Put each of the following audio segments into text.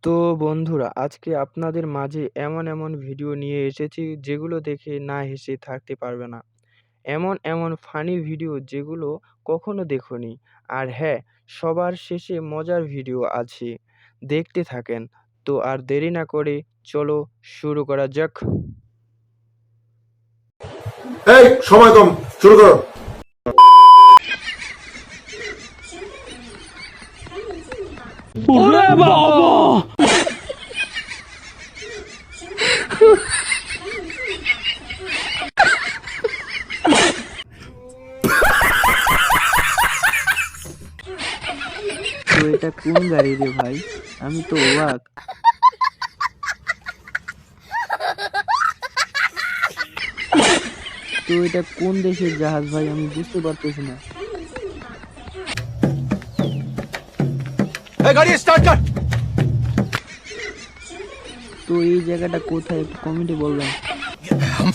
তো বন্ধুরা, আজকে আপনাদের মাঝে এমন ভিডিও নিয়ে এসেছি যেগুলো দেখে না হেসে থাকতে পারবে না। এমন ফানি ভিডিও যেগুলো কখনো দেখোনি। আর হ্যাঁ, সবার শেষে মজার ভিডিও আছে। দেখতে থাকেন। তো আর দেরি না করে চলো শুরু করা যাক। এই সময় কম, শুরু করো। তো এটা কোন গাড়ি রে ভাই? আমি তো অবাক। তো এটা কোন দেশের জাহাজ ভাই? আমি বুঝতে পারতেছি না। এই গাড়ি স্টার্ট কর। তো এই জায়গাটা কোথায় একটু কমেন্টে বলবেন। हम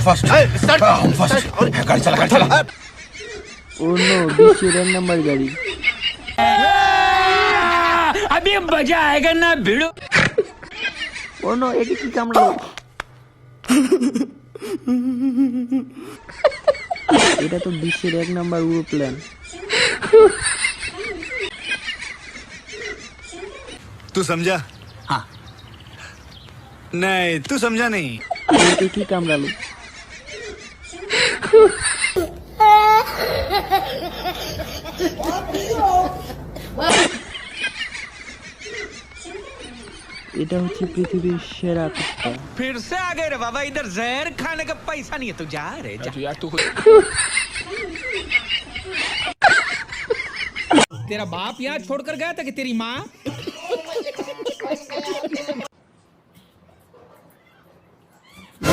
फर्स्ट स्टार्ट हम फर्स्ट गाड़ी चला ও নো, বিশ্বের 1 নাম্বার গাড়ি। अभी मजा आएगा ना भिड़ो। ও নো, একে কি কামড়ালো? এটা তো বিশ্বের 1 নাম্বার উড়োপ্লেন। तू समझा? हाँ। नहीं, तू समझा नहीं। একে কি কামড়ালো? এটা হচ্ছে পৃথিবীর সেরা কুত্তা। फिर से आ गए रे बाबा, इधर जहर खाने का पैसा नहीं है, तू जा रे जा। यार तू तेरा बाप यहाँ छोड़कर गया था कि तेरी माँ?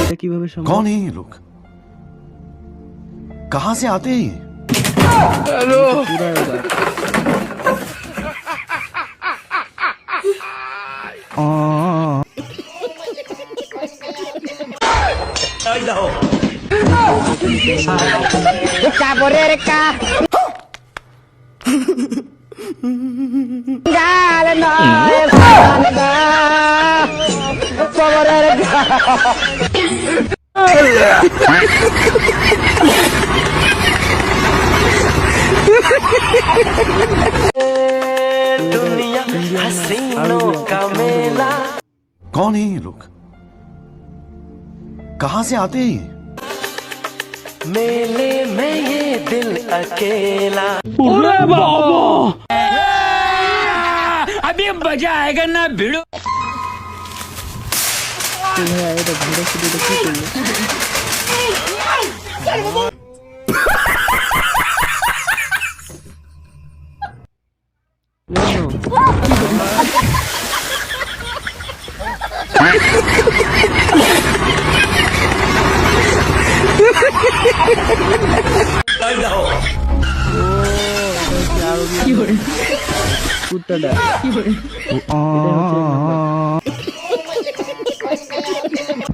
এটা কিভাবে সম্ভব? कौन है ये लोग? कहाँ से आते हैं ये? পুরা এবার। कौन है ये लोग? कहाँ से आते हैं ये? मेले में ये दिल अकेला। अभी मजा आएगा ना भिड़ो। তো ভাইয়া, এটা ঘোড়া শুধু কি করলো? কুত্তাটা এটা হচ্ছে 1 নাম্বার।